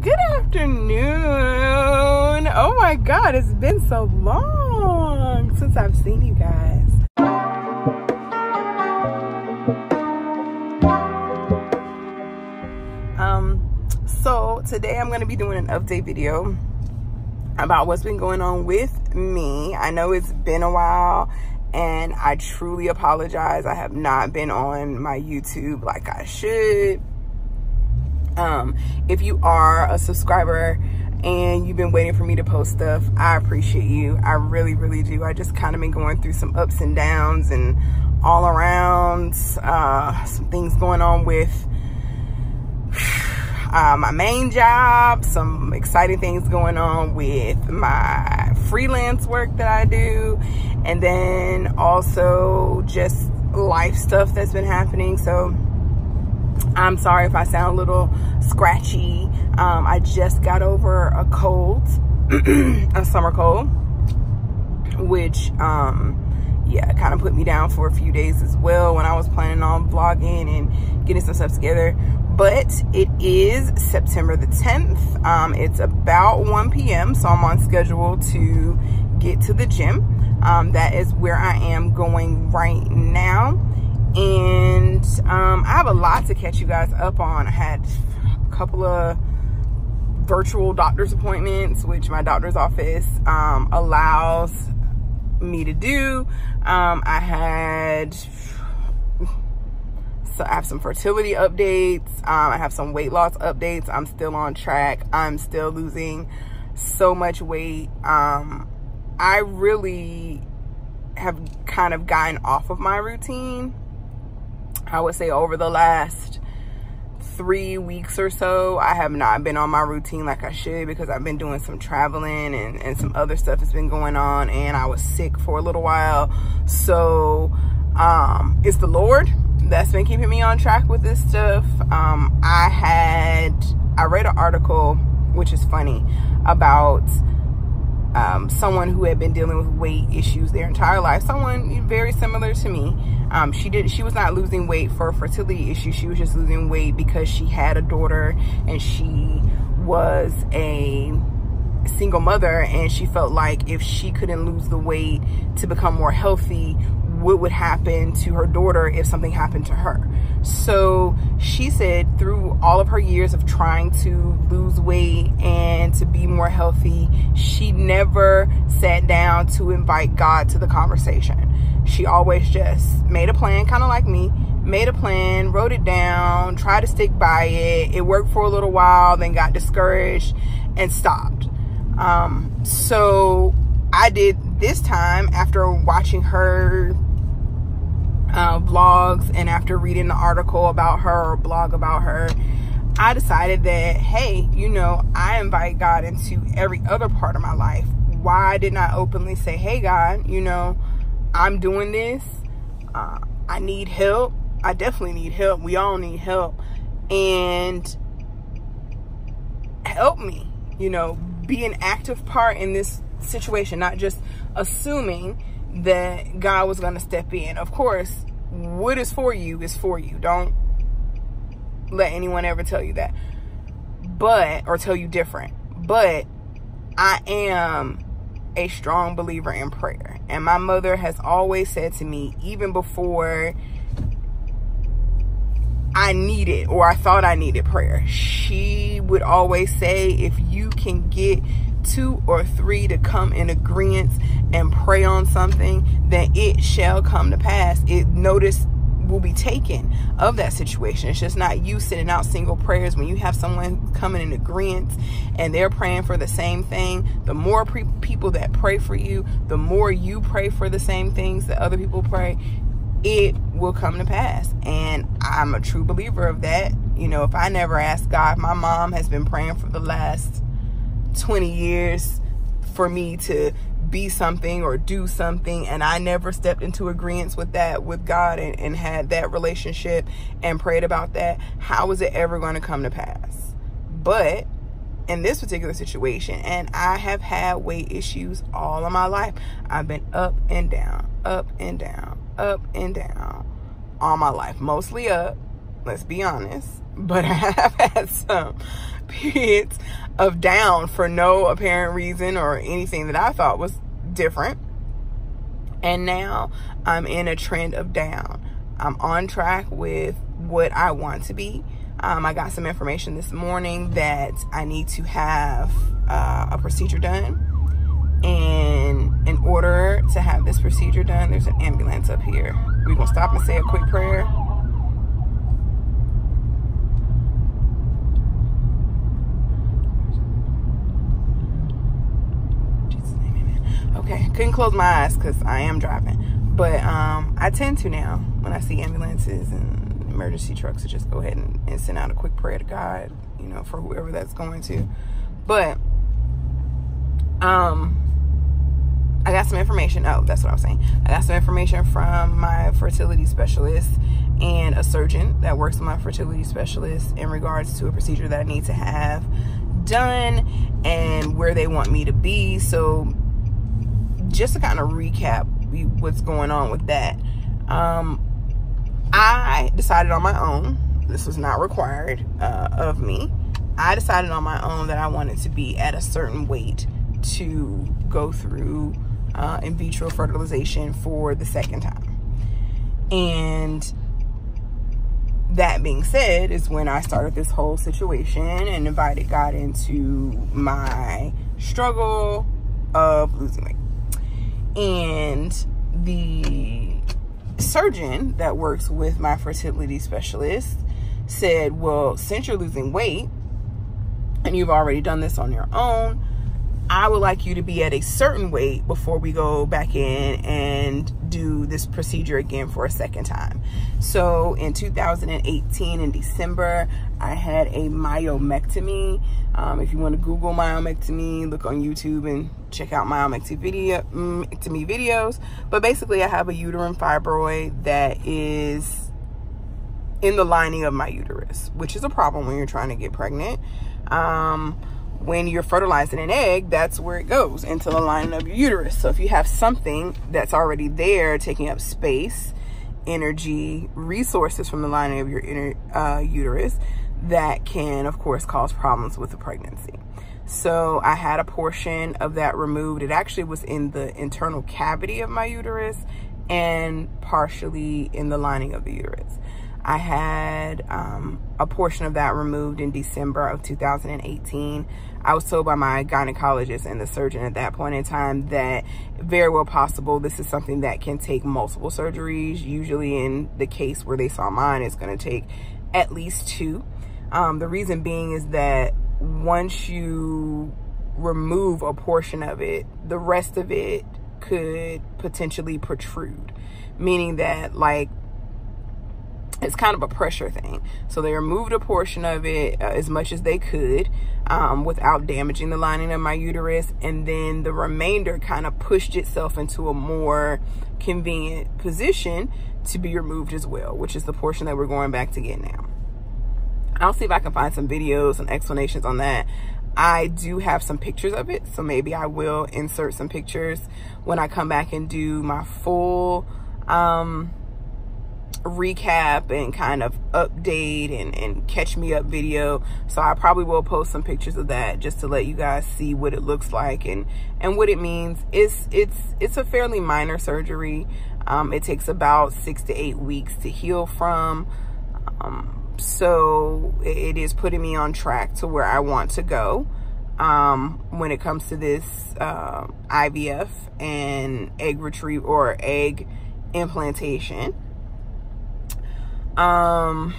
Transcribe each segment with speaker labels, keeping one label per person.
Speaker 1: Good afternoon. Oh my God, it's been so long since I've seen you guys. So today I'm going to be doing an update video about what's been going on with me. I know it's been a while and I truly apologize. I have not been on my YouTube like I should. If you are a subscriber and you've been waiting for me to post stuff, I appreciate you. I really, really do. I just kind of been going through some ups and downs and all around, some things going on with my main job, some exciting things going on with my freelance work that I do, and then also just life stuff that's been happening. So I'm sorry if I sound a little scratchy. I just got over a cold, a summer cold, which yeah, kind of put me down for a few days as well when I was planning on vlogging and getting some stuff together. But it is September the 10th. It's about 1 p.m. so I'm on schedule to get to the gym. That is where I am going right now. And I have a lot to catch you guys up on. I had a couple of virtual doctor's appointments, which my doctor's office allows me to do. I have some fertility updates. I have some weight loss updates. I'm still on track. I'm still losing so much weight. I really have kind of gotten off of my routine. I would say over the last 3 weeks or so, I have not been on my routine like I should because I've been doing some traveling and some other stuff has been going on, and I was sick for a little while. So it's the Lord that's been keeping me on track with this stuff. I read an article, which is funny, about someone who had been dealing with weight issues their entire life, someone very similar to me. She was not losing weight for a fertility issue. She was just losing weight because she had a daughter and she was a single mother, and she felt like if she couldn't lose the weight to become more healthy, what would happen to her daughter if something happened to her. So she said through all of her years of trying to lose weight and to be more healthy, she never sat down to invite God to the conversation. She always just made a plan, kind of like me, made a plan, wrote it down, tried to stick by it. It worked for a little while, then got discouraged and stopped. So I did this time, after watching her vlogs and after reading the article about her or blog about her, I decided that, hey, you know, I invite God into every other part of my life. Why didn't I openly say, hey God, you know, I'm doing this, I need help. I definitely need help. We all need help, and help me, you know, be an active part in this situation, not just assuming that God was going to step in. Of course, what is for you is for you. Don't let anyone ever tell you that, or tell you different. But I am a strong believer in prayer, and my mother has always said to me, even before I needed, or I thought I needed prayer, she would always say, if you can get 2 or 3 to come in agreement and pray on something, then it shall come to pass. Notice will be taken of that situation. It's just not you sending out single prayers. When you have someone coming in agreement and they're praying for the same thing, the more people that pray for you, the more you pray for the same things that other people pray, it will come to pass. And I'm a true believer of that. You know, if I never asked God, my mom has been praying for the last 20 years for me to be something or do something, and I never stepped into agreement with that with God and had that relationship and prayed about that, how is it ever going to come to pass? But in this particular situation, and I have had weight issues all of my life, I've been up and down, up and down, up and down all my life. Mostly up, let's be honest, but I have had some periods of down for no apparent reason or anything that I thought was different. And now I'm in a trend of down. I'm on track with what I want to be. I got some information this morning that I need to have a procedure done. And in order to have this procedure done, there's an ambulance up here. We're going to stop and say a quick prayer. Jesus name, amen. Okay, couldn't close my eyes because I am driving. But I tend to now, when I see ambulances and emergency trucks, to just go ahead and send out a quick prayer to God, you know, for whoever that's going to. But I got some information. Oh, that's what I was saying. I got some information from my fertility specialist and a surgeon that works with my fertility specialist in regards to a procedure that I need to have done and where they want me to be. So just to kind of recap what's going on with that, I decided on my own, this was not required of me, I decided on my own that I wanted to be at a certain weight to go through in vitro fertilization for the second time. And that being said is when I started this whole situation and invited God into my struggle of losing weight. And the surgeon that works with my fertility specialist said, well, since you're losing weight and you've already done this on your own, I would like you to be at a certain weight before we go back in and do this procedure again for a second time. So in 2018 in December, I had a myomectomy. If you want to Google myomectomy, look on YouTube and check out myomectomy videos. But basically I have a uterine fibroid that is in the lining of my uterus, which is a problem when you're trying to get pregnant. When you're fertilizing an egg, that's where it goes, into the lining of your uterus. So if you have something that's already there taking up space, energy, resources from the lining of your uterus, that can, of course, cause problems with the pregnancy. So I had a portion of that removed. It actually was in the internal cavity of my uterus and partially in the lining of the uterus. I had a portion of that removed in December of 2018. I was told by my gynecologist and the surgeon at that point in time that very well possible this is something that can take multiple surgeries. Usually in the case where they saw mine, it's going to take at least 2. The reason being is that once you remove a portion of it, the rest of it could potentially protrude, meaning that, like, it's kind of a pressure thing. So they removed a portion of it as much as they could without damaging the lining of my uterus. And then the remainder kind of pushed itself into a more convenient position to be removed as well, which is the portion that we're going back to get now. I'll see if I can find some videos and explanations on that. I do have some pictures of it, so maybe I will insert some pictures when I come back and do my full recap and kind of update and catch me up video. So I probably will post some pictures of that just to let you guys see what it looks like and what it means. It's a fairly minor surgery. It takes about 6 to 8 weeks to heal from. So it is putting me on track to where I want to go when it comes to this IVF and egg retrieval or egg implantation. So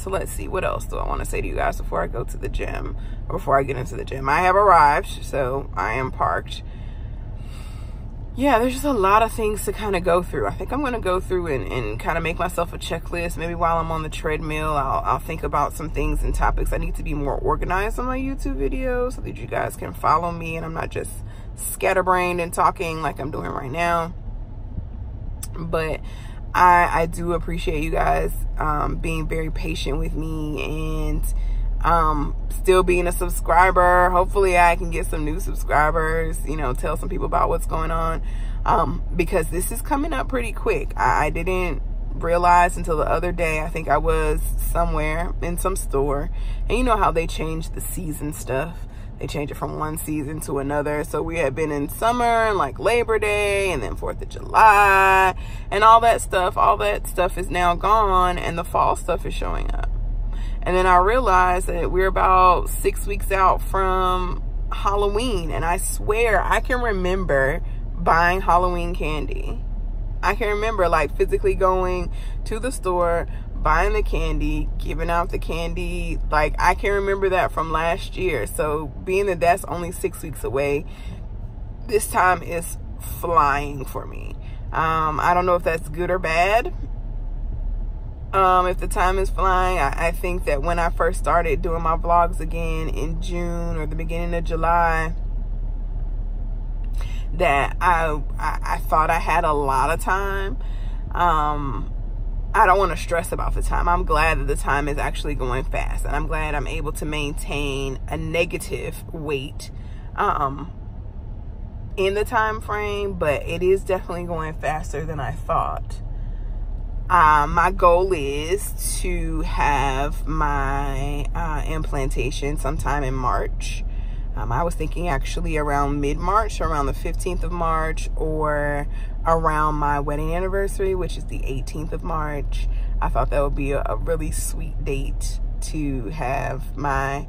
Speaker 1: let's see, what else do I want to say to you guys before I go to the gym, or before I get into the gym? I have arrived, so I am parked. Yeah, there's just a lot of things to kind of go through. I think I'm going to go through and kind of make myself a checklist. Maybe while I'm on the treadmill, I'll think about some things and topics. I need to be more organized on my YouTube videos so that you guys can follow me and I'm not just scatterbrained and talking like I'm doing right now. But I do appreciate you guys being very patient with me and still being a subscriber. Hopefully I can get some new subscribers, you know, tell some people about what's going on, because this is coming up pretty quick. I didn't realize until the other day. I think I was somewhere in some store, and you know how they change the season stuff. They change it from one season to another. So we had been in summer and like Labor Day and then 4th of July and all that stuff. All that stuff is now gone, and the fall stuff is showing up. And then I realized that we're about 6 weeks out from Halloween, and I swear I can remember buying Halloween candy. I can remember like physically going to the store, buying the candy, giving out the candy. Like, I can remember that from last year. So being that that's only 6 weeks away, this time is flying for me. I don't know if that's good or bad. If the time is flying, I think that when I first started doing my vlogs again in June or the beginning of July, that I thought I had a lot of time. I don't want to stress about the time. I'm glad that the time is actually going fast, and I'm glad I'm able to maintain a negative weight in the time frame, but it is definitely going faster than I thought. My goal is to have my implantation sometime in March. I was thinking actually around mid-March, around the 15th of March, or around my wedding anniversary, which is the 18th of March. I thought that would be a really sweet date to have my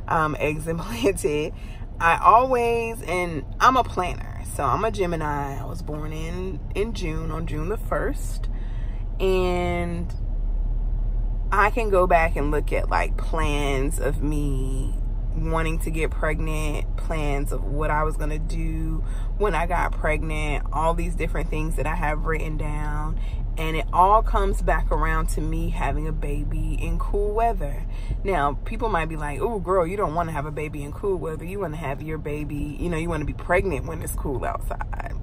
Speaker 1: eggs implanted. And I'm a planner, so I'm a Gemini. I was born in June, on June the 1st. And I can go back and look at like plans of me wanting to get pregnant, plans of what I was going to do when I got pregnant, all these different things that I have written down. And it all comes back around to me having a baby in cool weather. Now, people might be like, oh, girl, you don't want to have a baby in cool weather. You want to have your baby, you know, you want to be pregnant when it's cool outside.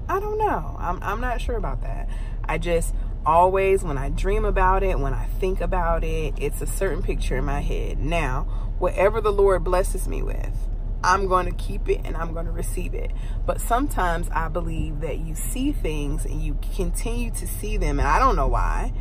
Speaker 1: I don't know. I'm not sure about that. I just always, when I dream about it, when I think about it, it's a certain picture in my head. Now, whatever the Lord blesses me with, I'm going to keep it and I'm going to receive it. But sometimes I believe that you see things and you continue to see them, and I don't know why.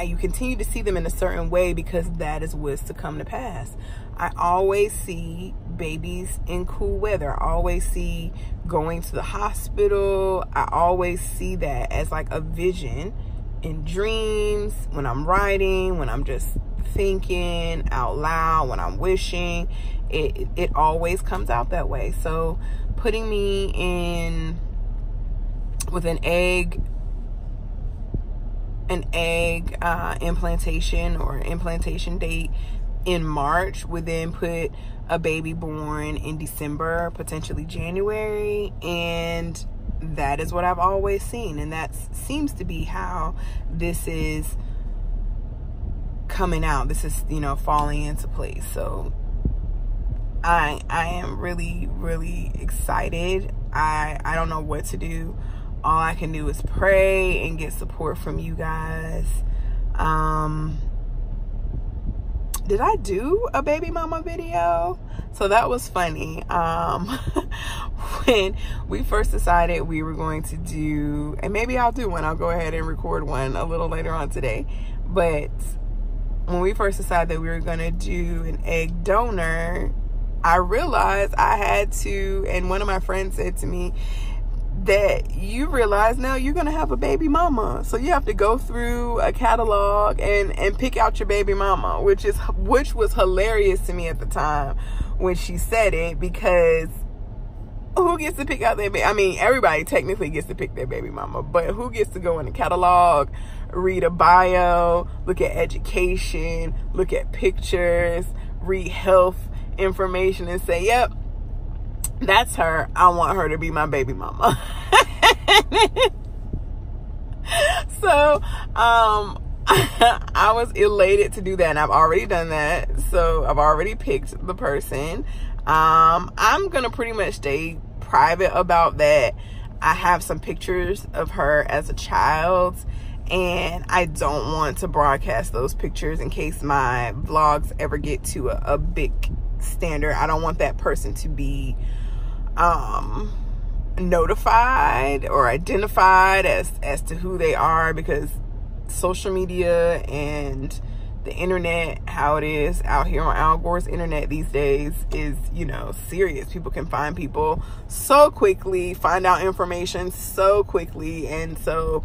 Speaker 1: You continue to see them in a certain way because that is what's to come to pass. I always see babies in cool weather. I always see going to the hospital. I always see that as like a vision in dreams, when I'm writing, when I'm just thinking out loud, when I'm wishing. It always comes out that way. So putting me in with an egg implantation or implantation date in March would then put a baby born in December, potentially January, and that is what I've always seen, and that seems to be how this is coming out. This is, you know, falling into place. So I am really, really excited. I don't know what to do. All I can do is pray and get support from you guys. Did I do a baby mama video? So that was funny. When we first decided we were going to do, and maybe I'll do one, I'll go ahead and record one a little later on today. But when we first decided that we were going to do an egg donor, I realized I had to, and one of my friends said to me that you realize now you're going to have a baby mama. So you have to go through a catalog and pick out your baby mama, which was hilarious to me at the time when she said it, because who gets to pick out their baby? I mean, everybody technically gets to pick their baby mama, but who gets to go in the catalog, read a bio, look at education, look at pictures, read health information and say, yep, that's her. I want her to be my baby mama. So, I was elated to do that, and I've already done that. So I've already picked the person. I'm gonna pretty much stay private about that. I have some pictures of her as a child, and I don't want to broadcast those pictures in case my vlogs ever get to a big standard. I don't want that person to be notified or identified as to who they are, because social media and the internet, how it is out here on Al Gore's internet these days, is, you know, serious. People can find people so quickly, find out information so quickly, and so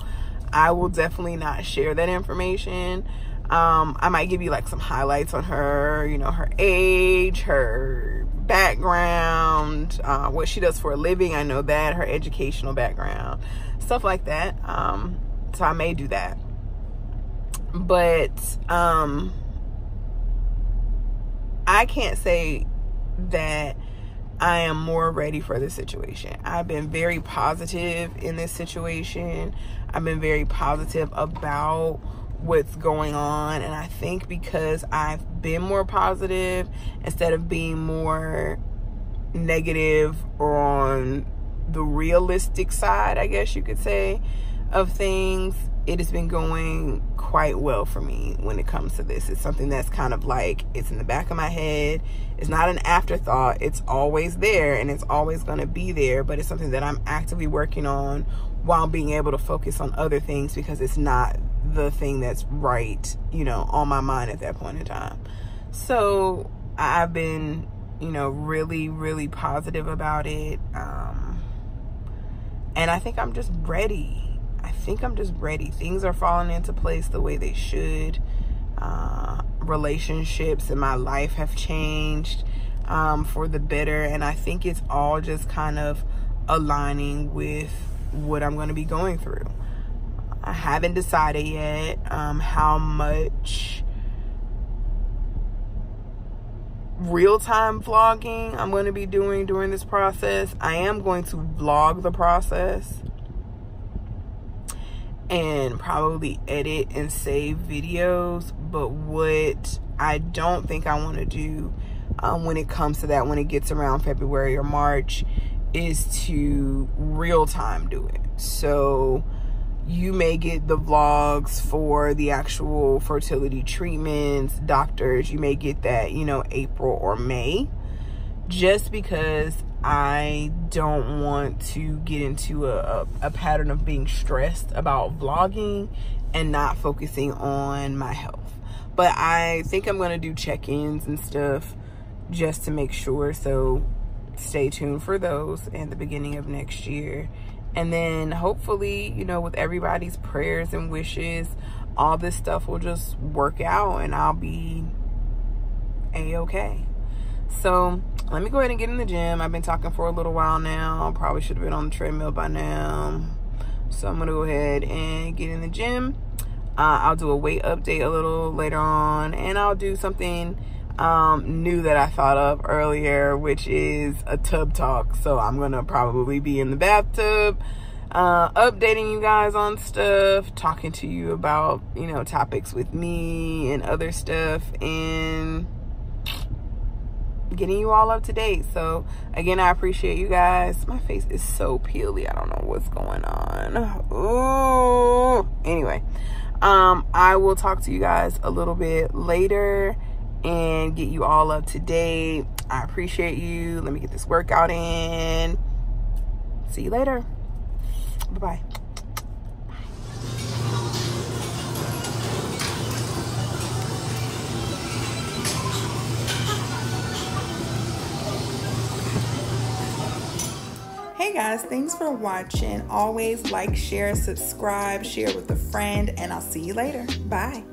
Speaker 1: I will definitely not share that information. I might give you like some highlights on her, you know, her age, her background, what she does for a living. I know that, her educational background, stuff like that. So I may do that. But I can't say that I am more ready for this situation. I've been very positive in this situation. I've been very positive about what's going on, and I think because I've been more positive instead of being more negative on the realistic side, I guess you could say, of things, it has been going quite well for me when it comes to this. It's something that's kind of like, it's in the back of my head. It's not an afterthought. It's always there, and it's always going to be there, but it's something that I'm actively working on while being able to focus on other things, because it's not the thing that's right, you know, on my mind at that point in time. So I've been, you know, really, really positive about it. And I think I'm just ready. Things are falling into place the way they should. Relationships in my life have changed for the better, and I think it's all just kind of aligning with what I'm going to be going through. I haven't decided yet how much real-time vlogging I'm going to be doing during this process. I am going to vlog the process and probably edit and save videos, but what I don't think I want to do when it comes to that, when it gets around February or March, is to real-time do it. So you may get the vlogs for the actual fertility treatments, doctors, you may get that, you know, April or May, just because I don't want to get into a pattern of being stressed about vlogging and not focusing on my health. But I think I'm going to do check-ins and stuff just to make sure, so stay tuned for those in the beginning of next year. And then hopefully, you know, with everybody's prayers and wishes, all this stuff will just work out and I'll be a-okay. So let me go ahead and get in the gym. I've been talking for a little while now. Probably should have been on the treadmill by now. So I'm gonna go ahead and get in the gym. I'll do a weight update a little later on, and I'll do something new that I thought of earlier, which is a tub talk. So I'm gonna probably be in the bathtub, updating you guys on stuff, talking to you about, you know, topics with me and other stuff, and getting you all up to date. So again, I appreciate you guys. My face is so peely, I don't know what's going on. Ooh. Anyway, I will talk to you guys a little bit later and get you all up to date. I appreciate you. Let me get this workout in. See you later. Bye-bye. Hey guys, thanks for watching. Always like, share, subscribe, share with a friend, and I'll see you later. Bye.